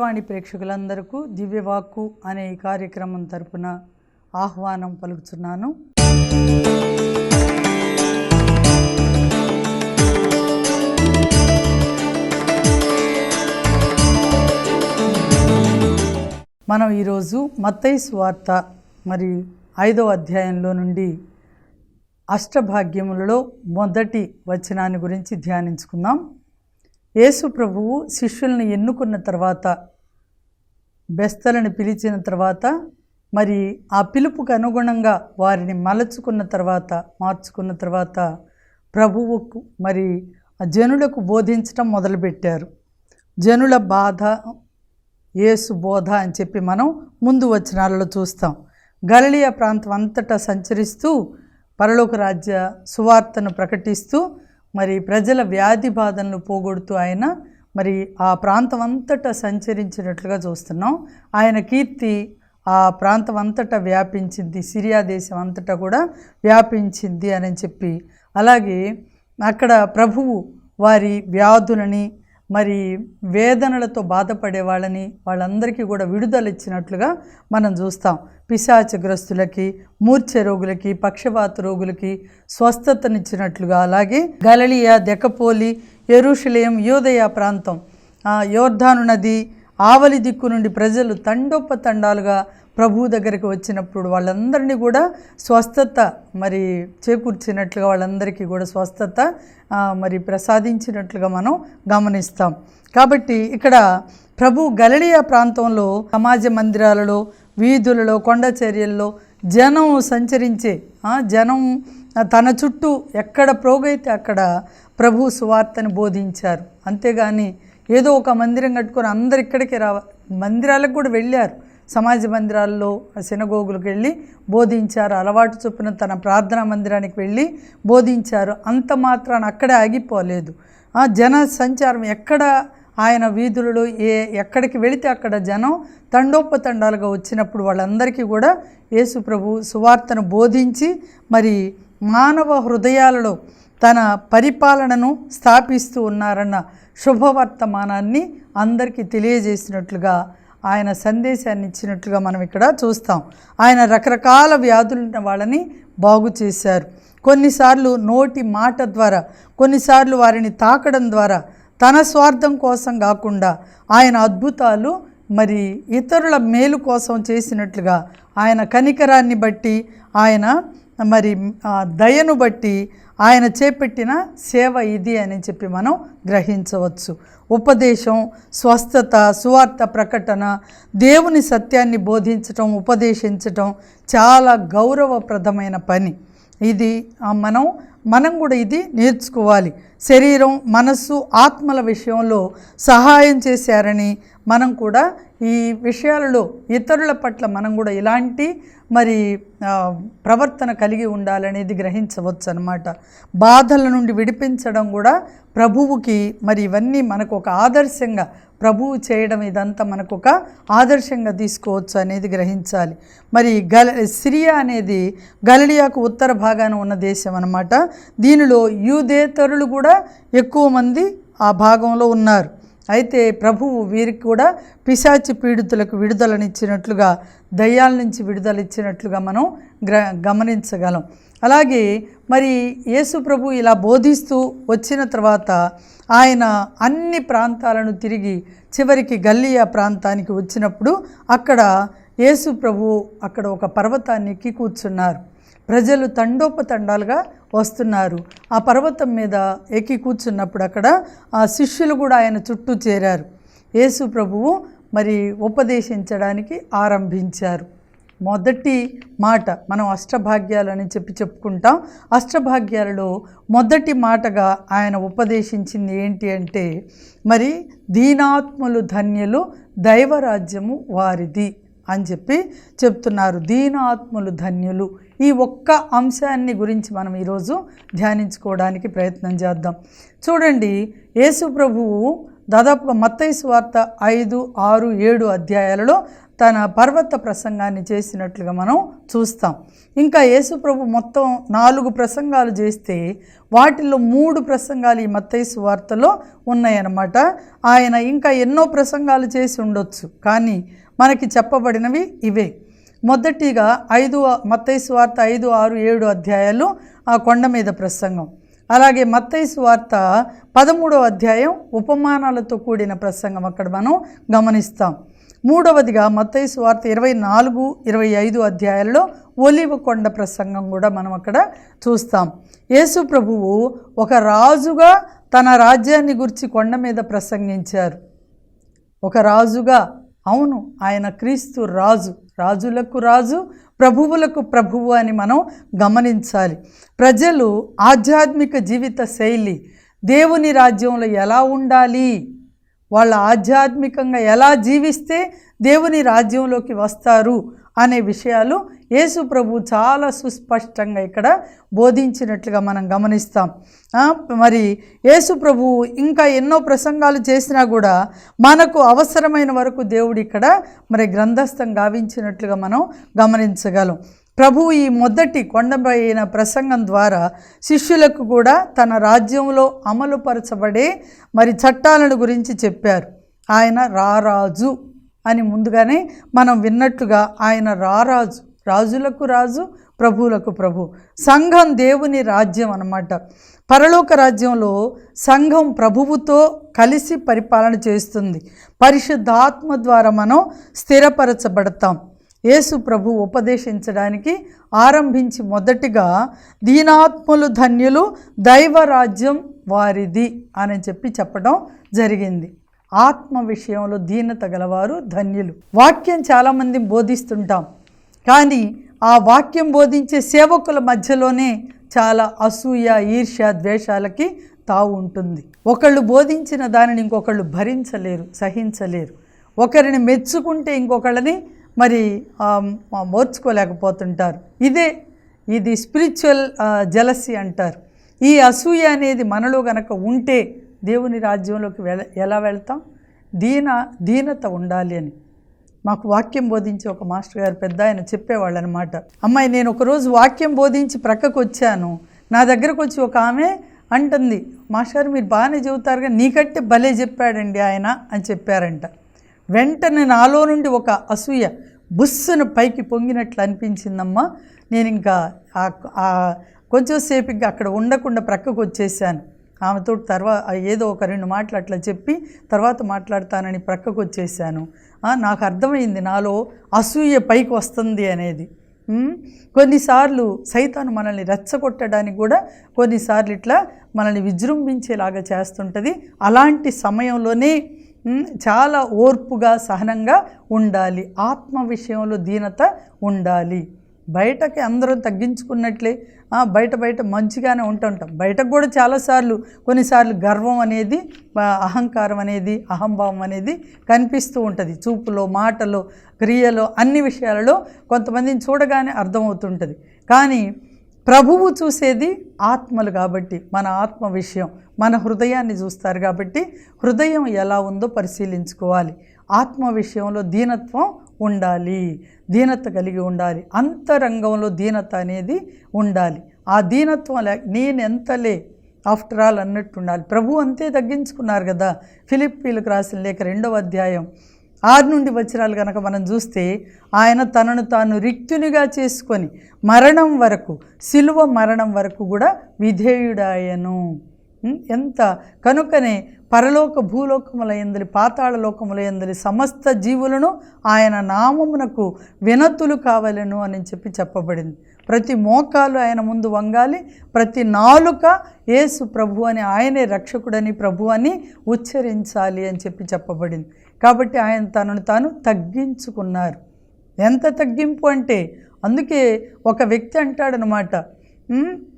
దివ్యవాణి ప్రేక్షకులందరికీ దివ్యవాక్కు అనే ఈ కార్యక్రమం తరపున ఆహ్వానం పలుకుతున్నాను. మనం ఈరోజు మత్తయి సువార్త మరి 5వ అధ్యాయంలో నుండి అష్టభాగ్యములలో మొదటి వచనాన్ని గురించి ధ్యానించుకుందాం. యేసు ప్రభువు శిష్యులను ఎన్నుకున్న తర్వాత, బెస్తలను పిలిచిన తర్వాత, మరి ఆ పిలుపుకు అనుగుణంగా వారిని మార్చుకున్న తర్వాత ప్రభువుకు మరి జనులకు బోధించటం మొదలుపెట్టారు. జనుల బాధ యేసు బోధ అని చెప్పి మనం ముందు వచనాలలో చూస్తాం. గలిలయ ప్రాంతం అంతటా సంచరిస్తూ పరలోక రాజ్య సువార్తను ప్రకటిస్తూ మరి ప్రజల వ్యాధి బాధలను పోగొడుతూ ఆయన మరి ఆ ప్రాంతం అంతటా సంచరించినట్లుగా చూస్తున్నాం. ఆయన కీర్తి ఆ ప్రాంతం అంతటా వ్యాపించింది, సిరియా దేశం అంతటా కూడా వ్యాపించింది అని చెప్పి, అలాగే అక్కడ ప్రభువు వారి వ్యాధులని మరి వేదనలతో బాధపడే వాళ్ళందరికీ కూడా విడుదల ఇచ్చినట్లుగా మనం చూస్తాం. పిశాచగ్రస్తులకి, మూర్ఛ రోగులకి, పక్షవాత రోగులకి స్వస్థతనిచ్చినట్లుగా, అలాగే గలిలయ, దెకపోలి, యెరూషలేం, యూదయ ప్రాంతం, యోర్దాను నది ఆవలి దిక్కు నుండి ప్రజలు తండోపతండాలుగా ప్రభువు దగ్గరికి వచ్చినప్పుడు వాళ్ళందరినీ కూడా స్వస్థత మరి చేకూర్చినట్లుగా, వాళ్ళందరికీ కూడా స్వస్థత మరి ప్రసాదించినట్లుగా మనం గమనిస్తాం. కాబట్టి ఇక్కడ ప్రభు గలిలయ ప్రాంతంలో సమాజ మందిరాలలో, వీధులలో, కొండ చర్యల్లో జనం సంచరించే, జనం తన చుట్టూ ఎక్కడ ప్రోగైతే అక్కడ ప్రభు సువార్తను బోధించారు. అంతేగాని ఏదో ఒక మందిరం కట్టుకొని అందరు ఇక్కడికి మందిరాలకు కూడా వెళ్ళారు. సమాజ మందిరాల్లో, సినగోగులకు వెళ్ళి బోధించారు. అలవాటు చొప్పున తన ప్రార్థనా మందిరానికి వెళ్ళి బోధించారు. అంత మాత్రాన అక్కడే ఆగిపోలేదు. జన సంచారం ఎక్కడ ఆయన వీధులలో ఎక్కడికి వెళితే అక్కడ జనం తండోపతండాలుగా వచ్చినప్పుడు వాళ్ళందరికీ కూడా యేసు ప్రభు సువార్తను బోధించి మరి మానవ హృదయాలలో తన పరిపాలనను స్థాపిస్తూ ఉన్నారన్న శుభవర్తమానాన్ని అందరికీ తెలియజేసినట్లుగా, ఆయన సందేశాన్ని ఇచ్చినట్లుగా మనం ఇక్కడ చూస్తాం. ఆయన రకరకాల వ్యాధులున్న వాళ్ళని బాగు చేశారు. కొన్నిసార్లు నోటి మాట ద్వారా, కొన్నిసార్లు వారిని తాకడం ద్వారా, తన స్వార్థం కోసం కాకుండా ఆయన అద్భుతాలు మరి ఇతరుల మేలు కోసం చేసినట్లుగా, ఆయన కనికరాన్ని బట్టి, ఆయన మరి దయను బట్టి ఆయన చేపట్టిన సేవ ఇది అని చెప్పి మనం గ్రహించవచ్చు. ఉపదేశం, స్వస్థత, సువార్త ప్రకటన, దేవుని సత్యాన్ని బోధించటం, ఉపదేశించటం చాలా గౌరవప్రదమైన పని. ఇది మనం కూడా ఇది నేర్చుకోవాలి. శరీరం, మనస్సు, ఆత్మల విషయంలో సహాయం చేశారని మనం కూడా ఈ విషయాలలో ఇతరుల పట్ల మనం కూడా ఇలాంటి మరి ప్రవర్తన కలిగి ఉండాలనేది గ్రహించవచ్చు అన్నమాట. బాధల నుండి విడిపించడం కూడా ప్రభువుకి మరి ఇవన్నీ మనకు ఒక ఆదర్శంగా, ప్రభువు చేయడం ఇదంతా మనకు ఒక ఆదర్శంగా తీసుకోవచ్చు అనేది గ్రహించాలి. మరి సిరియా అనేది గలిలయకు ఉత్తర భాగాన ఉన్న దేశం అన్నమాట. దీనిలో యూదేతరులు కూడా ఎక్కువ మంది ఆ భాగంలో ఉన్నారు. అయితే ప్రభువు వీరికి కూడా పిశాచి పీడితులకు విడుదలనిచ్చినట్లుగా, దయ్యాల నుంచి విడుదల ఇచ్చినట్లుగా మనం గమనించగలం. అలాగే మరి యేసు ప్రభు ఇలా బోధిస్తూ వచ్చిన తర్వాత ఆయన అన్ని ప్రాంతాలను తిరిగి చివరికి గలిలయ ప్రాంతానికి వచ్చినప్పుడు అక్కడ యేసు ప్రభు అక్కడ ఒక పర్వతాన్ని ఎక్కి కూర్చున్నారు. ప్రజలు తండోపతండాలుగా వస్తున్నారు. ఆ పర్వతం మీద ఎక్కి కూర్చున్నప్పుడు అక్కడ ఆ శిష్యులు కూడా ఆయన చుట్టూ చేరారు. యేసు ప్రభువు మరి ఉపదేశించడానికి ఆరంభించారు. మొదటి మాట మనం అష్టభాగ్యాలు అని చెప్పుకుంటాం. అష్టభాగ్యాలలో మొదటి మాటగా ఆయన ఉపదేశించింది ఏంటి అంటే, మరి దీనాత్ములు ధన్యులు, దైవరాజ్యము వారిది అని చెప్పి చెప్తున్నారు. దీనాత్ములు ధన్యులు. ఈ ఒక్క అంశాన్ని గురించి మనం ఈరోజు ధ్యానించుకోవడానికి ప్రయత్నం చేద్దాం. చూడండి, యేసు ప్రభువు దాదాపుగా మత్తయి సువార్త 5, 6, 7 అధ్యాయాలలో తన పర్వత ప్రసంగాన్ని చేసినట్లుగా మనం చూస్తాం. ఇంకా యేసుప్రభు మొత్తం 4 ప్రసంగాలు చేస్తే వాటిల్లో 3 ప్రసంగాలు ఈ మత్తయి సువార్తలో ఉన్నాయన్నమాట. ఆయన ఇంకా ఎన్నో ప్రసంగాలు చేసి ఉండొచ్చు, కానీ మనకి చెప్పబడినవి ఇవే. మొదటిగా మత్తయి సువార్త 5, 6, 7 అధ్యాయాలు ఆ కొండ మీద ప్రసంగం. అలాగే మత్తయి సువార్త 13వ అధ్యాయం ఉపమానాలతో కూడిన ప్రసంగం అక్కడ మనం గమనిస్తాం. మూడవదిగా మత్తయి సువార్త 24, 25 అధ్యాయాల్లో ఒలీవ కొండ ప్రసంగం కూడా మనం అక్కడ చూస్తాం. యేసు ప్రభువు ఒక రాజుగా తన రాజ్యాన్ని గురించి కొండ మీద ప్రసంగించారు. ఒక రాజుగా, అవును, ఆయన క్రీస్తు రాజు, రాజులకు రాజు, ప్రభువులకు ప్రభువు అని మనం గమనించాలి. ప్రజలు ఆధ్యాత్మిక జీవిత శైలి, దేవుని రాజ్యంలో ఎలా ఉండాలి, వాళ్ళ ఆధ్యాత్మికంగా ఎలా జీవిస్తే దేవుని రాజ్యంలోకి వస్తారు అనే విషయాలు యేసు ప్రభు చాలా సుస్పష్టంగా ఇక్కడ బోధించినట్లుగా మనం గమనిస్తాం. మరి యేసు ప్రభు ఇంకా ఎన్నో ప్రసంగాలు చేసినా కూడా మనకు అవసరమైన వరకు దేవుడు ఇక్కడ మరి గ్రంథస్థం గావించినట్లుగా మనం గమనించగలం. ప్రభువు ఈ మొదటి కొండపైన ప్రసంగం ద్వారా శిష్యులకు కూడా తన రాజ్యంలో అమలుపరచబడే మరి చట్టాలను గురించి చెప్పారు. ఆయన రారాజు అని ముందుగానే మనం విన్నట్లుగా ఆయన రారాజు, రాజులకు రాజు, ప్రభువులకు ప్రభు. సంఘం దేవుని రాజ్యం అన్నమాట. పరలోక రాజ్యంలో సంఘం ప్రభువుతో కలిసి పరిపాలన చేస్తుంది. పరిశుద్ధాత్మ ద్వారా మనం స్థిరపరచబడతాం. యేసు ప్రభు ఉపదేశించడానికి ఆరంభించి మొదటిగా దీనాత్ములు ధన్యులు, దైవరాజ్యం వారిది అని చెప్పడం జరిగింది. ఆత్మ విషయంలో దీనత గలవారు ధన్యులు. వాక్యం చాలామంది బోధిస్తుంటాం, కానీ ఆ వాక్యం బోధించే సేవకుల మధ్యలోనే చాలా అసూయ, ఈర్ష్య, ద్వేషాలకి తావు ఉంటుంది. ఒకళ్ళు బోధించిన దానిని ఇంకొకళ్ళు భరించలేరు, సహించలేరు. ఒకరిని మెచ్చుకుంటే ఇంకొకళ్ళని మరి మోర్చుకోలేకపోతుంటారు. ఇది స్పిరిచువల్ జెలసీ అంటారు. ఈ అసూయ అనేది మనలో గనక ఉంటే దేవుని రాజ్యంలోకి ఎలా వెళ్తాం? దీనత ఉండాలి అని మాకు వాక్యం బోధించి ఒక మాస్టర్ గారు పెద్ద ఆయన చెప్పేవాళ్ళు అనమాట. అమ్మాయి, నేను ఒకరోజు వాక్యం బోధించి ప్రక్కకు వచ్చాను, నా దగ్గరకు వచ్చి ఒక ఆమె అంటుంది, మాస్టర్ గారు మీరు బాగానే చెబుతారుగా, నీకంటే భలే చెప్పాడండి ఆయన అని చెప్పారంట. వెంటనే నాలో నుండి ఒక అసూయ బుస్సును పైకి పొంగినట్లు అనిపించిందమ్మా. నేను ఇంకా కొంచెం సేపు ఇంకా అక్కడ ఉండకుండా ప్రక్కకు వచ్చేసాను. ఆమెతో ఏదో ఒక 2 మాటలు అట్లా చెప్పి తర్వాత మాట్లాడతానని ప్రక్కకు వచ్చేసాను. నాకు అర్థమైంది నాలో అసూయ పైకి వస్తుంది అనేది. కొన్నిసార్లు సైతాను మనల్ని రెచ్చగొట్టడానికి కూడా కొన్నిసార్లు ఇట్లా మనల్ని విజృంభించేలాగా చేస్తుంటుంది. అలాంటి సమయంలోనే చాలా ఓర్పుగా, సహనంగా ఉండాలి. ఆత్మ విషయంలో దీనత ఉండాలి. బయటకి అందరం తగ్గించుకున్నట్లే బయట మంచిగానే ఉంటుంటాం. బయటకు కూడా కొన్నిసార్లు గర్వం అనేది, అహంకారం అనేది, అహంభావం అనేది కనిపిస్తూ ఉంటుంది. చూపులో, మాటలో, క్రియలో, అన్ని విషయాలలో కొంతమందిని చూడగానే అర్థమవుతుంటుంది. కానీ ప్రభువు చూసేది ఆత్మలు కాబట్టి, మన ఆత్మ విషయం, మన హృదయాన్ని చూస్తారు కాబట్టి హృదయం ఎలా ఉందో పరిశీలించుకోవాలి. ఆత్మ విషయంలో దీనత్వం ఉండాలి, దీనత కలిగి ఉండాలి. అంతరంగంలో దీనత అనేది ఉండాలి. ఆ దీనత్వం నేనెంతలే ఆఫ్టర్ ఆల్ అన్నట్టు ఉండాలి. ప్రభు అంతే తగ్గించుకున్నారు కదా. ఫిలిప్పీలకు రాసిన లేఖ 2వ అధ్యాయం 6 నుండి వచనాలు కనుక మనం చూస్తే, ఆయన తనను తాను రిక్తునిగా చేసుకొని మరణం వరకు, శిలువ మరణం వరకు కూడా విధేయుడాయను. కనుకనే పరలోక భూలోకముల యందలి, పాతాళ లోకముల యందలి సమస్త జీవులను ఆయన నామమునకు వినతులు కావాలను అని చెప్పబడింది. ప్రతి మోకాలు ఆయన ముందు వంగాలి, ప్రతి నాలుక యేసు ప్రభు అని, ఆయనే రక్షకుడని, ప్రభు అని ఉచ్చరించాలి అని చెప్పబడింది. కాబట్టి ఆయన తనను తాను తగ్గించుకున్నారు. ఎంత తగ్గింపు అంటే, అందుకే ఒక వ్యక్తి అంటాడనమాట,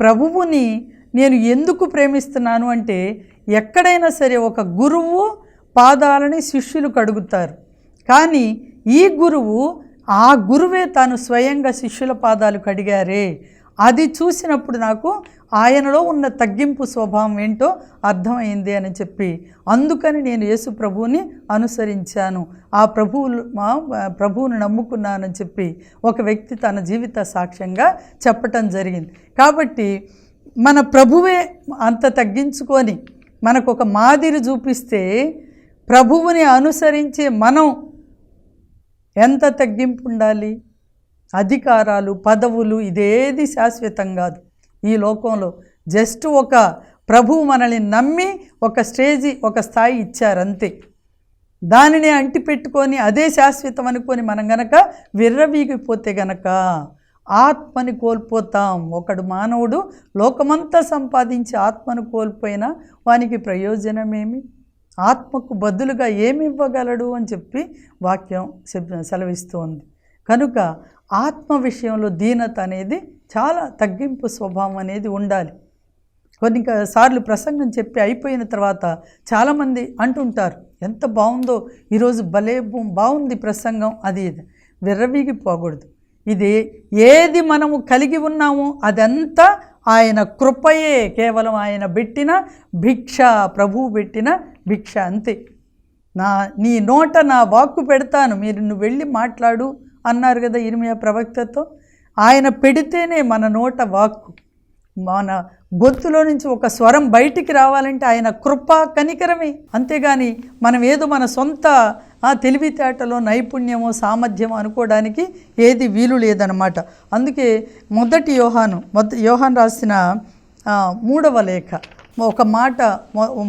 ప్రభువుని నేను ఎందుకు ప్రేమిస్తున్నాను అంటే, ఎక్కడైనా సరే ఒక గురువు పాదాలని శిష్యులు కడుగుతారు, కానీ ఈ గురువు, ఆ గురువే తాను స్వయంగా శిష్యుల పాదాలు కడిగారే, అది చూసినప్పుడు నాకు ఆయనలో ఉన్న తగ్గింపు స్వభావం ఏంటో అర్థమైంది అని చెప్పి, అందుకని నేను యేసు ప్రభువుని అనుసరించాను, ఆ ప్రభువుని నమ్ముకున్నానని చెప్పి ఒక వ్యక్తి తన జీవిత సాక్ష్యంగా చెప్పటం జరిగింది. కాబట్టి మన ప్రభువే అంత తగ్గించుకొని మనకు ఒక మాదిరి చూపిస్తే, ప్రభువుని అనుసరించే మనం ఎంత తగ్గింపు ఉండాలి. అధికారాలు, పదవులు ఇదేది శాశ్వతం కాదు ఈ లోకంలో. జస్ట్ ఒక ప్రభువు మనల్ని నమ్మి ఒక స్టేజి, ఒక స్థాయి ఇచ్చారంతే. దానిని అంటిపెట్టుకొని అదే శాశ్వతం అనుకొని మనం గనక విర్రవీగిపోతే గనక ఆత్మని కోల్పోతాం. ఒకడు మానవుడు లోకమంతా సంపాదించి ఆత్మను కోల్పోయినా వానికి ప్రయోజనమేమి? ఆత్మకు బదులుగా ఏమి ఇవ్వగలడు అని చెప్పి వాక్యం సెలవిస్తోంది. కనుక ఆత్మ విషయంలో దీనత అనేది, చాలా తగ్గింపు స్వభావం అనేది ఉండాలి. కొన్నిసార్లు ప్రసంగం చెప్పి అయిపోయిన తర్వాత చాలామంది అంటుంటారు, ఎంత బాగుందో ఈరోజు, భలే బాగుంది ప్రసంగం, అది విర్రవీగిపోకూడదు. ఇది ఏది మనము కలిగి ఉన్నామో అదంతా ఆయన కృపయే, కేవలం ఆయన పెట్టిన భిక్ష, ప్రభువు పెట్టిన భిక్ష అంతే. నీ నోట నా వాక్కు పెడతాను, నువ్వు వెళ్ళి మాట్లాడు అన్నారు కదా ఇర్మియా ప్రవక్తతో. ఆయన పెడితేనే మన నోట వాక్కు, మన గొంతులో నుంచి ఒక స్వరం బయటికి రావాలంటే ఆయన కృప, కనికరమే. అంతేగాని మనం ఏదో మన సొంత తెలివితేటలో నైపుణ్యమో సామర్థ్యమో అనుకోవడానికి ఏది వీలు లేదనమాట. అందుకే యోహాను రాసిన 3వ లేఖ ఒక మాట,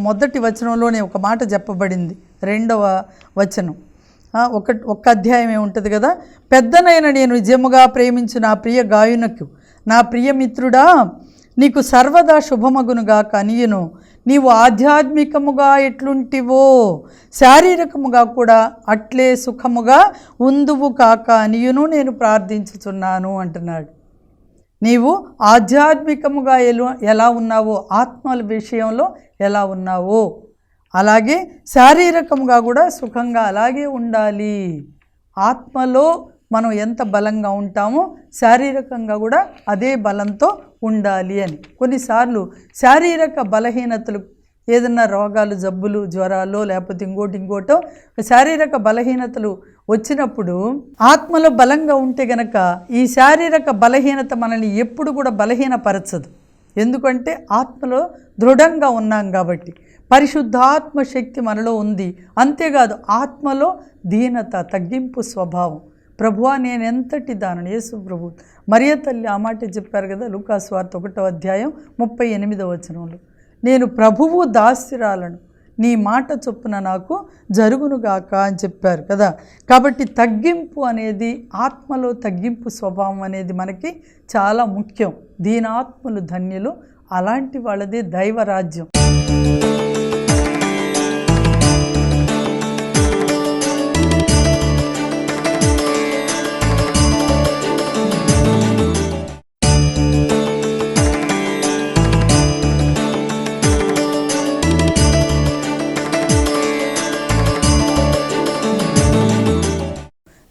మొదటి వచనంలోనే ఒక మాట చెప్పబడింది. 2వ వచనం, ఒక అధ్యాయమే ఉంటుంది కదా. పెద్దనైన నేను నిజముగా ప్రేమించు నా ప్రియ గాయునకు, నా ప్రియమిత్రుడా, నీకు సర్వదా శుభమగునుగా కనియును. నీవు ఆధ్యాత్మికముగా ఎట్లుంటివో శారీరకముగా కూడా అట్లే సుఖముగా ఉందువు కాక అనియును నేను ప్రార్థించుచున్నాను అంటున్నాడు. నీవు ఆధ్యాత్మికముగా ఎలా ఉన్నావో, ఆత్మల విషయంలో ఎలా ఉన్నావో, అలాగే శారీరకంగా కూడా సుఖంగా అలాగే ఉండాలి. ఆత్మలో మనం ఎంత బలంగా ఉంటామో శారీరకంగా కూడా అదే బలంతో ఉండాలి అని. కొన్నిసార్లు శారీరక బలహీనతలు, ఏదన్నా రోగాలు, జబ్బులు, జ్వరాలు, లేకపోతే ఇంకోటో శారీరక బలహీనతలు వచ్చినప్పుడు ఆత్మలో బలంగా ఉంటే గనక ఈ శారీరక బలహీనత మనల్ని ఎప్పుడు కూడా బలహీనపరచదు. ఎందుకంటే ఆత్మలో దృఢంగా ఉన్నాం కాబట్టి. పరిశుద్ధాత్మ శక్తి మనలో ఉంది. అంతేకాదు ఆత్మలో దీనత, తగ్గింపు స్వభావం. ప్రభువా నేను ఎంతటి దానని, యేసు ప్రభు మరియ తల్లి ఆ మాట చెప్పారు కదా లూకాసు వార్త 1వ అధ్యాయం 38వ వచనంలో, నేను ప్రభువు దాస్యురాలను, నీ మాట చొప్పున నాకు జరుగునుగాక అని చెప్పారు కదా. కాబట్టి తగ్గింపు అనేది, ఆత్మలో తగ్గింపు స్వభావం అనేది మనకి చాలా ముఖ్యం. దీనాత్మలు ధన్యులు, అలాంటి వాళ్ళదే దైవరాజ్యం.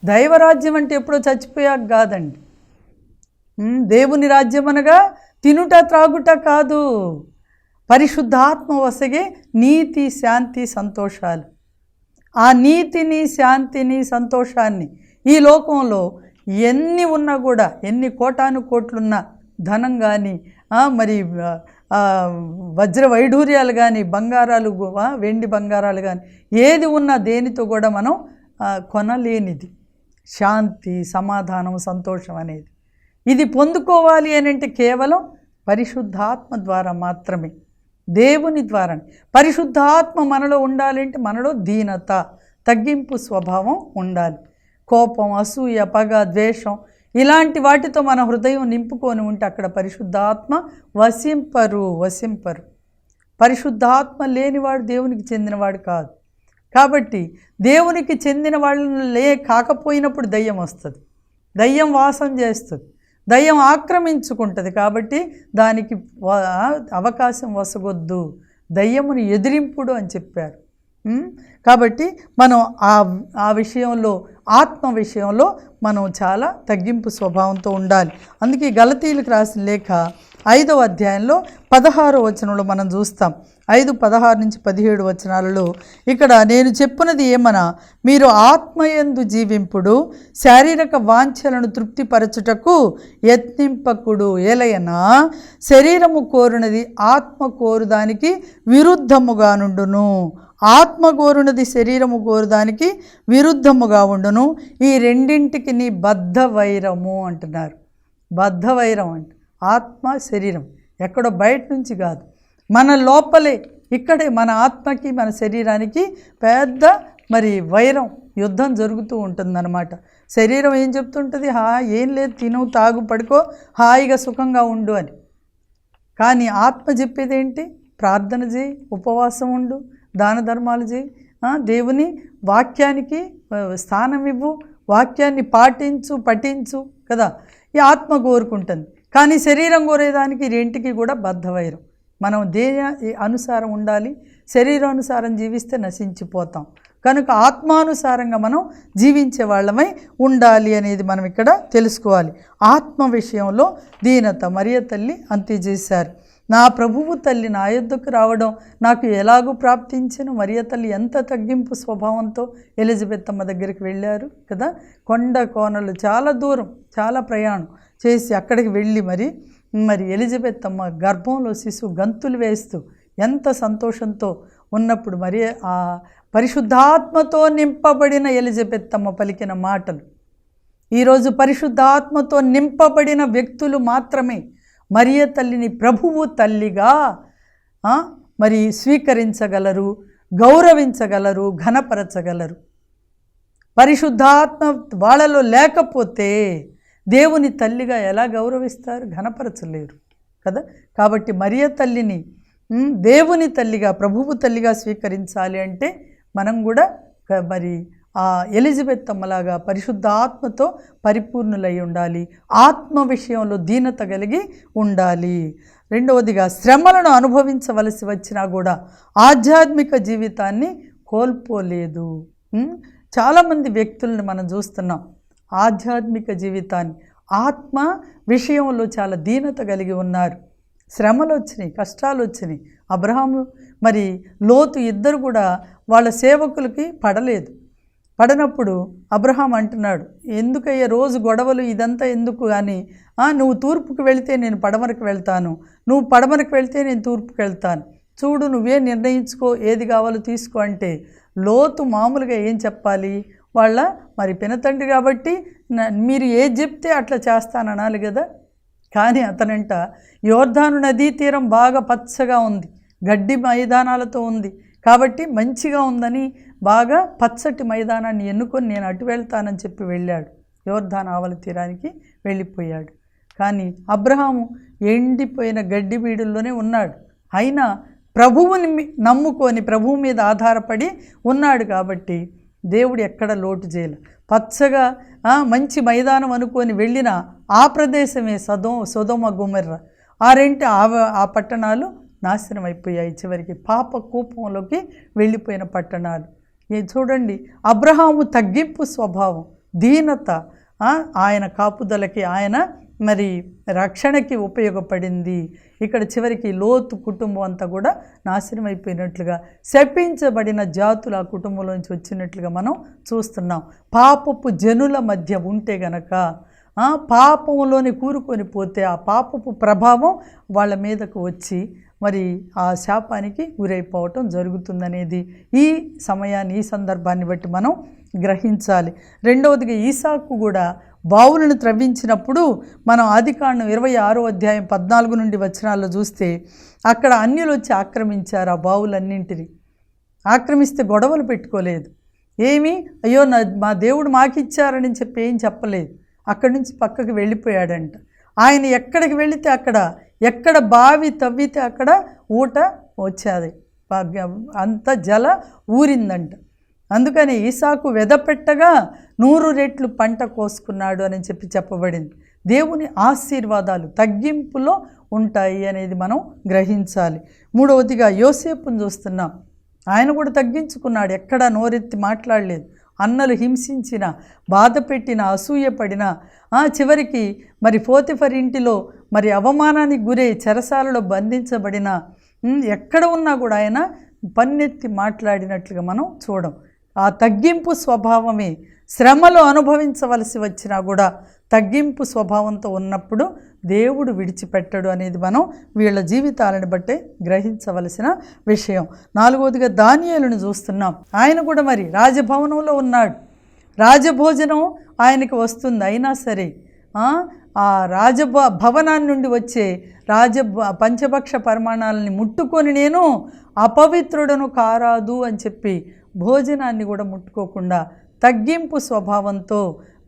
దైవరాజ్యం అంటే ఎప్పుడో చచ్చిపోయాక కాదండి. దేవుని రాజ్యం అనగా తినుట త్రాగుట కాదు, పరిశుద్ధాత్మ వసగే నీతి, శాంతి, సంతోషాలు. ఆ నీతిని, శాంతిని, సంతోషాన్ని ఈ లోకంలో ఎన్ని ఉన్నా కూడా, ఎన్ని కోటాను కోట్లున్నా, ధనం కానీ, మరి వజ్ర వైఢూర్యాలు కానీ, బంగారాలు, వెండి బంగారాలు కానీ, ఏది ఉన్నా దేనితో కూడా మనం కొనలేనిది శాంతి, సమాధానం, సంతోషం అనేది. ఇది పొందుకోవాలి అని అంటే కేవలం పరిశుద్ధాత్మ ద్వారా మాత్రమే, దేవుని ద్వారా. పరిశుద్ధాత్మ మనలో ఉండాలంటే మనలో దీనత, తగ్గింపు స్వభావం ఉండాలి. కోపం, అసూయ, పగ, ద్వేషం ఇలాంటి వాటితో మన హృదయం నింపుకొని ఉంటే అక్కడ పరిశుద్ధాత్మ వసింపరు. పరిశుద్ధాత్మ లేనివాడు దేవునికి చెందినవాడు కాదు. కాబట్టి దేవునికి చెందిన వాళ్ళు కాకపోయినప్పుడు దయ్యం వస్తుంది, దయ్యం వాసం చేస్తుంది, దయ్యం ఆక్రమించుకుంటుంది. కాబట్టి దానికి అవకాశం వసగొద్దు, దయ్యముని ఎదిరింపుడు అని చెప్పారు. కాబట్టి మనం ఆ విషయంలో ఆత్మ విషయంలో మనం చాలా తగ్గింపు స్వభావంతో ఉండాలి. అందుకే గలతీయులకు రాసిన లేఖ 5వ అధ్యాయంలో 16వ వచనంలో మనం చూస్తాం. 5:16 నుంచి 17 వచనాలలో ఇక్కడ నేను చెప్పున్నది ఏమనా, మీరు ఆత్మయందు జీవింపుడు, శారీరక వాంఛలను తృప్తిపరచుటకు యత్నింపకుడు. ఏలయనా శరీరము కోరునది ఆత్మ కోరుదానికి విరుద్ధముగా నుండును, ఆత్మ కోరునది శరీరము కోరుదానికి విరుద్ధముగా ఉండును. ఈ రెండింటికి నీ బద్ధ వైరము అంటున్నారు. బద్ధ వైరం అంటే ఆత్మ శరీరం ఎక్కడో బయట నుంచి కాదు, మన లోపలే, ఇక్కడే మన ఆత్మకి మన శరీరానికి పెద్ద వైరం, యుద్ధం జరుగుతూ ఉంటుందన్నమాట. శరీరం ఏం చెప్తుంటుంది, ఏం లేదు, తిను, తాగు, పడుకో, హాయిగా సుఖంగా ఉండు అని. కానీ ఆత్మ చెప్పేది ఏంటి, ప్రార్థన చేయి, ఉపవాసం ఉండు, దాన ధర్మాలు చేయి, దేవుని వాక్యానికి స్థానం ఇవ్వు, వాక్యాన్ని పాటించు, పఠించు కదా. ఈ ఆత్మ కోరుకుంటుంది. కానీ శరీరం కోరేదానికి రెంటికి కూడా బద్ధవైరం. మనం దేని అనుసారం ఉండాలి, శరీరానుసారం జీవిస్తే నశించిపోతాం. కనుక ఆత్మానుసారంగా మనం జీవించే వాళ్ళమై ఉండాలి అనేది మనం ఇక్కడ తెలుసుకోవాలి. ఆత్మ విషయంలో దీనత మరియ తల్లి అంతే చేశారు. నా ప్రభువు తల్లి నా యొద్దకు రావడం నాకు ఎలాగూ ప్రాప్తించెను. మరియ తల్లి ఎంత తగ్గింపు స్వభావంతో ఎలిజబెత్ అమ్మ దగ్గరికి వెళ్ళారు కదా. కొండ కోనలు చాలా దూరం, చాలా ప్రయాణం చేసి అక్కడికి వెళ్ళి మరి ఎలిజబెత్ అమ్మ గర్భంలో శిశువు గంతులు వేస్తూ ఎంత సంతోషంతో ఉన్నప్పుడు మరి ఆ పరిశుద్ధాత్మతో నింపబడిన ఎలిజబెత్ అమ్మ పలికిన మాటలు, ఈరోజు పరిశుద్ధాత్మతో నింపబడిన వ్యక్తులు మాత్రమే మరియ తల్లిని ప్రభువు తల్లిగా స్వీకరించగలరు, గౌరవించగలరు, ఘనపరచగలరు. పరిశుద్ధాత్మ వాళ్ళలో లేకపోతే దేవుని తల్లిగా ఎలా గౌరవిస్తారు, ఘనపరచలేరు కదా. కాబట్టి మరియ తల్లిని దేవుని తల్లిగా, ప్రభువు తల్లిగా స్వీకరించాలి అంటే మనం కూడా ఆ ఎలిజబెత్ అమ్మలాగా పరిశుద్ధాత్మతో పరిపూర్ణులై ఉండాలి, ఆత్మ విషయంలో దీనత కలిగి ఉండాలి. రెండవదిగా శ్రమలను అనుభవించవలసి వచ్చినా కూడా ఆధ్యాత్మిక జీవితాన్ని కోల్పోలేదు. చాలామంది వ్యక్తులను మనం చూస్తున్నాం ఆధ్యాత్మిక జీవితాన్ని, ఆత్మ విషయంలో చాలా దీనత కలిగి ఉన్నారు. శ్రమలు వచ్చినాయి, కష్టాలు వచ్చినాయి. అబ్రహాము లోతు ఇద్దరు కూడా వాళ్ళ సేవకులకి పడనప్పుడు అబ్రహాం అంటున్నాడు, ఎందుకయ్యా రోజు గొడవలు, ఇదంతా ఎందుకు, కానీ నువ్వు తూర్పుకు వెళితే నేను పడమరకు వెళ్తాను, నువ్వు పడమరకు వెళ్తే నేను తూర్పుకు వెళ్తాను, చూడు నువ్వే నిర్ణయించుకో, ఏది కావాలో తీసుకో అంటే లోతు మామూలుగా ఏం చెప్పాలి, వాళ్ళ పినతండ్రి కాబట్టి మీరు ఏది చెప్తే అట్లా చేస్తాననాలి కదా. కానీ అతనంట యోర్దాను నదీ తీరం బాగా పచ్చగా ఉంది, గడ్డి మైదానాలతో ఉంది కాబట్టి మంచిగా ఉందని బాగా పచ్చటి మైదానాన్ని ఎన్నుకొని నేను అటు వెళ్తానని చెప్పి వెళ్ళాడు, యోర్దాను ఆవల తీరానికి వెళ్ళిపోయాడు. కానీ అబ్రహాము ఎండిపోయిన గడ్డి బీడుల్లోనే ఉన్నాడు. అయినా ప్రభువుని నమ్ముకొని ప్రభువు మీద ఆధారపడి ఉన్నాడు కాబట్టి దేవుడు ఎక్కడ లోటు చేయలే. పచ్చగా మంచి మైదానం అనుకొని వెళ్ళిన ఆ ప్రదేశమే సొదొమ గొమొర్ర, ఆ పట్టణాలు నాశనం అయిపోయాయి. చివరికి పాప కూపంలోకి వెళ్ళిపోయిన పట్టణాలు. చూడండి, అబ్రహాము తగ్గింపు స్వభావం, దీనత ఆయన కాపుదలకి, ఆయన రక్షణకి ఉపయోగపడింది. ఇక్కడ చివరికి లోతు కుటుంబం అంతా కూడా నాశనం అయిపోయినట్లుగా, శపించబడిన జాతులు ఆ కుటుంబంలోంచి వచ్చినట్లుగా మనం చూస్తున్నాం. పాపపు జనుల మధ్య ఉంటే గనక, పాపంలోని కూరుకొని పోతే ఆ పాపపు ప్రభావం వాళ్ళ మీదకు వచ్చి ఆ శాపానికి గురైపోవటం జరుగుతుందనేది ఈ సమయాన్ని, ఈ సందర్భాన్ని బట్టి మనం గ్రహించాలి. రెండవదిగా ఈసాకు కూడా బావులను త్రవ్వించినప్పుడు మనం ఆదికాండం 26వ అధ్యాయం 14 నుండి వచనాల్లో చూస్తే అక్కడ అన్యులు వచ్చి ఆక్రమించారు ఆ బావులన్నింటినీ. ఆక్రమిస్తే గొడవలు పెట్టుకోలేదు, ఏమి అయ్యో మా దేవుడు మాకిచ్చారని చెప్పి ఏం చెప్పలేదు. అక్కడి నుంచి పక్కకి వెళ్ళిపోయాడంట. ఆయన ఎక్కడికి వెళితే అక్కడ, ఎక్కడ బావి తవ్వితే అక్కడ ఊట వచ్చేది, అంత జల ఊరిందంట. అందుకని ఈసాకు వెదపెట్టగా 100 రెట్లు పంట కోసుకున్నాడు అని చెప్పబడింది. దేవుని ఆశీర్వాదాలు తగ్గింపులో ఉంటాయి అనేది మనం గ్రహించాలి. మూడవదిగా యోసేపుని చూస్తున్నాం, ఆయన కూడా తగ్గించుకున్నాడు, ఎక్కడా నోరెత్తి మాట్లాడలేదు. అన్నలు హింసించిన, బాధ పెట్టిన, అసూయపడిన, చివరికి మరి పోతిఫర్ ఇంటిలో మరి అవమానానికి గురై చెరసాలలో బంధించబడిన, ఎక్కడ ఉన్నా కూడా ఆయన పన్నెత్తి మాట్లాడినట్లుగా మనం చూడం. ఆ తగ్గింపు స్వభావమే శ్రమలు అనుభవించవలసి వచ్చినా కూడా తగ్గింపు స్వభావంతో ఉన్నప్పుడు దేవుడు విడిచిపెట్టడు అనేది మనం వీళ్ళ జీవితాలను బట్టే గ్రహించవలసిన విషయం. 4వదిగా దానియేలును చూస్తున్నాం. ఆయన కూడా మరి రాజభవనంలో ఉన్నాడు, రాజభోజనం ఆయనకి వస్తుంది. అయినా సరే ఆ భవనాన్ని నుండి వచ్చే పంచభక్ష పరిమాణాలని ముట్టుకొని నేను అపవిత్రుడను కారాదు అని చెప్పి భోజనాన్ని కూడా ముట్టుకోకుండా తగ్గింపు స్వభావంతో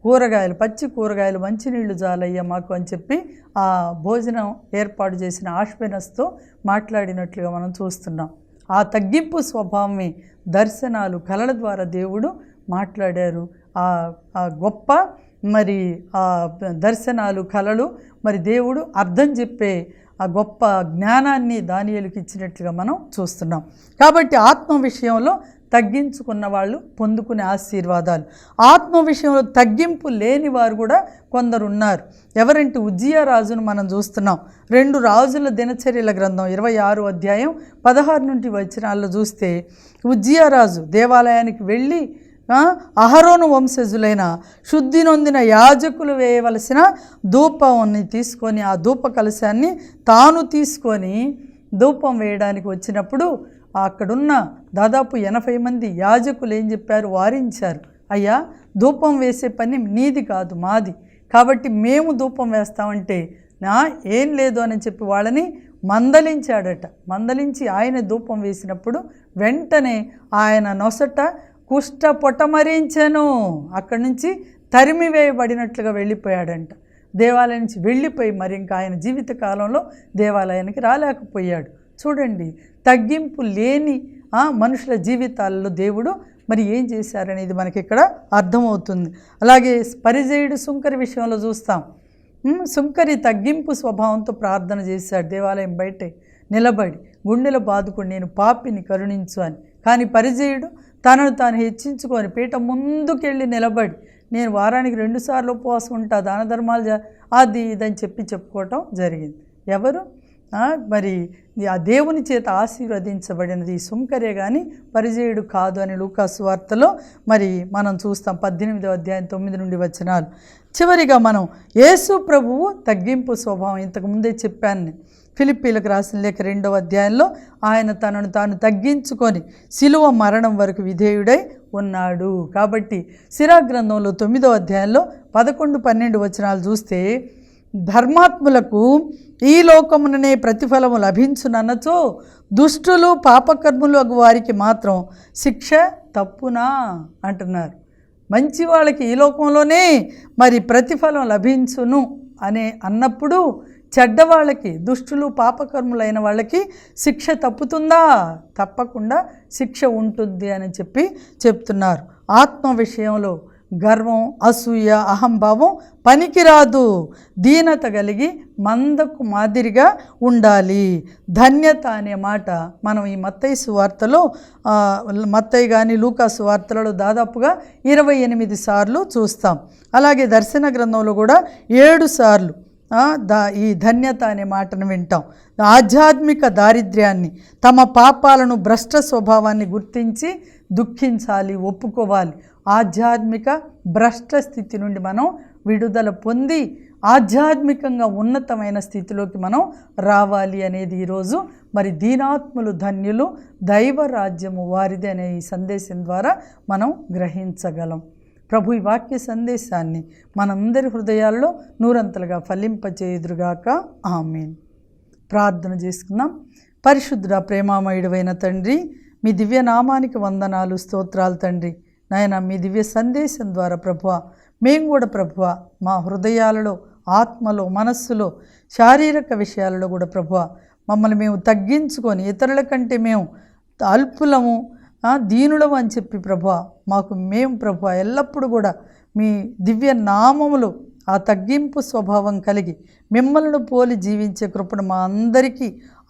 కూరగాయలు, పచ్చి కూరగాయలు, మంచినీళ్ళు జాలయ్య మాకు అని చెప్పి ఆ భోజనం ఏర్పాటు చేసిన ఆష్పెనస్తో మాట్లాడినట్లుగా మనం చూస్తున్నాం. ఆ తగ్గింపు స్వభావమే దర్శనాలు, కళల ద్వారా దేవుడు మాట్లాడారు. ఆ గొప్ప మరి ఆ దర్శనాలు, కళలు మరి దేవుడు అర్థం చెప్పే ఆ గొప్ప జ్ఞానాన్ని దానియేలుకి ఇచ్చినట్లుగా మనం చూస్తున్నాం. కాబట్టి ఆత్మ విషయంలో తగ్గించుకున్న వాళ్ళు పొందుకునే ఆశీర్వాదాలు, ఆత్మ విషయంలో తగ్గింపు లేని వారు కూడా కొందరు ఉన్నారు. ఎవరంటే ఉజ్జియా రాజును మనం చూస్తున్నాం. 2 రాజుల దినచర్యల గ్రంథం 26వ అధ్యాయం 16 నుండి వచనాల్లో చూస్తే ఉజ్జియా రాజు దేవాలయానికి వెళ్ళి అహరోను వంశజులైన శుద్ధి నొందిన యాజకులు వేయవలసిన ధూపాన్ని తీసుకొని ఆ ధూప కలశాన్ని తాను తీసుకొని ధూపం వేయడానికి వచ్చినప్పుడు అక్కడున్న దాదాపు 80 మంది యాజకులు ఏం చెప్పారు, వారించారు. అయ్యా, ధూపం వేసే పని నీది కాదు, మాది, కాబట్టి మేము ధూపం వేస్తామంటే ఏం లేదు అని చెప్పి వాళ్ళని మందలించాడట. మందలించి ఆయన ధూపం వేసినప్పుడు వెంటనే ఆయన నొసట కుష్ట పొటమరించెను. అక్కడి నుంచి తరిమివేయబడినట్లుగా వెళ్ళిపోయాడంట. దేవాలయం నుంచి వెళ్ళిపోయి మరి ఇంకా ఆయన జీవితకాలంలో దేవాలయానికి రాలేకపోయాడు. చూడండి, తగ్గింపు లేని మనుషుల జీవితాల్లో దేవుడు మరి ఏం చేశారనేది మనకి ఇక్కడ అర్థమవుతుంది. అలాగే పరిసయ్యుడు సుంకరి విషయంలో చూస్తాం. సుంకరి తగ్గింపు స్వభావంతో ప్రార్థన చేశాడు దేవాలయం బయటే నిలబడి, గుండెలు బాదుకొని నేను పాపిని కరుణించు అని. కానీ పరిసయ్యుడు తనను తాను హెచ్చించుకొని పీట ముందుకెళ్ళి నిలబడి నేను వారానికి 2 సార్లు ఉపవాసం ఉంటా, దాన ధర్మాలు అది ఇదని చెప్పుకోవటం జరిగింది. ఎవరు మరి ఆ దేవుని చేత ఆశీర్వదించబడినది సుంకరే కానీ పరిసయ్యుడు కాదు అని లూకా సువార్తలో మరి మనం చూస్తాం 18వ అధ్యాయం 9 నుండి వచనాలు. చివరిగా మనం యేసు ప్రభువు తగ్గింపు స్వభావం ఇంతకుముందే చెప్పాను. ఫిలిప్పీలకు రాసిన లేఖ 2వ అధ్యాయంలో ఆయన తనను తాను తగ్గించుకొని శిలువ మరణం వరకు విధేయుడై ఉన్నాడు. కాబట్టి సిరా గ్రంథంలో 9వ అధ్యాయంలో 11-12 వచనాలు చూస్తే ధర్మాత్ములకు ఈ లోకముననే ప్రతిఫలము లభించునన్నచో దుష్టులు పాపకర్ములు అగు వారికి మాత్రం శిక్ష తప్పునా అంటున్నారు. మంచి వాళ్ళకి ఈ లోకంలోనే మరి ప్రతిఫలం లభించును అని అన్నప్పుడు చెడ్డవాళ్ళకి, దుష్టులు పాపకర్ములైన వాళ్ళకి శిక్ష తప్పుతుందా? తప్పకుండా శిక్ష ఉంటుంది అని చెప్తున్నారు. ఆత్మ విషయంలో గర్వం, అసూయ, అహంభావం పనికిరాదు. దీనత కలిగి మందకు మాదిరిగా ఉండాలి. ధన్యత అనే మాట మనం ఈ మత్తయి సువార్తలో మత్తయి కానీ లూకా సువార్తలలో దాదాపుగా 28 సార్లు చూస్తాం. అలాగే దర్శన గ్రంథంలో కూడా 7 సార్లు ఈ ధన్యత అనే మాటను వింటాం. ఆధ్యాత్మిక దారిద్ర్యాన్ని, తమ పాపాలను, భ్రష్ట స్వభావాన్ని గుర్తించి దుఃఖించాలి, ఒప్పుకోవాలి. ఆధ్యాత్మిక భ్రష్ట స్థితి నుండి మనం విడుదల పొంది ఆధ్యాత్మికంగా ఉన్నతమైన స్థితిలోకి మనం రావాలి అనేది ఈరోజు మరి దీనాత్ములు ధన్యులు, దైవ రాజ్యము వారిది అనే ఈ సందేశం ద్వారా మనం గ్రహించగలం. ప్రభు ఈ వాక్య సందేశాన్ని మనందరి హృదయాల్లో నూరంతలుగా ఫలింపచేయుదురుగాక. ఆమేన్. ప్రార్థన చేసుకుందాం. పరిశుద్ధుడ, ప్రేమామయుడైన తండ్రి, మీ దివ్య నామానికి వందనాలు, స్తోత్రాలు తండ్రి. నాయన, మీ దివ్య సందేశం ద్వారా ప్రభువా మేము కూడా ప్రభువా మా హృదయాలలో, ఆత్మలో, మనస్సులో, శారీరక విషయాలలో కూడా ప్రభువా మమ్మల్ని మేము తగ్గించుకొని ఇతరుల కంటే మేము అల్పులము, దీనులము అని చెప్పి ప్రభువా మేము ప్రభువా ఎల్లప్పుడూ కూడా మీ దివ్య నామములో ఆ తగ్గింపు స్వభావం కలిగి మిమ్మల్ని పోలి జీవించే కృపను మా అందరికీ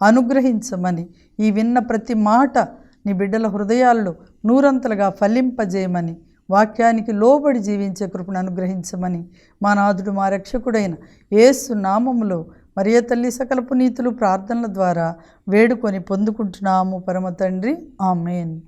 అనుగ్రహించమని, ఈ విన్న ప్రతి మాట నీ బిడ్డల హృదయాల్లో నూరంతలుగా ఫలింపజేయమని వాక్యానికి లోబడి జీవించే కృపను అనుగ్రహించమని మా నాథుడు మా రక్షకుడైన యేసు నామములో మరియ తల్లి సకల పునీతులు ప్రార్థనల ద్వారా వేడుకొని పొందుకుంటున్నాము పరమ తండ్రి. ఆమేన్.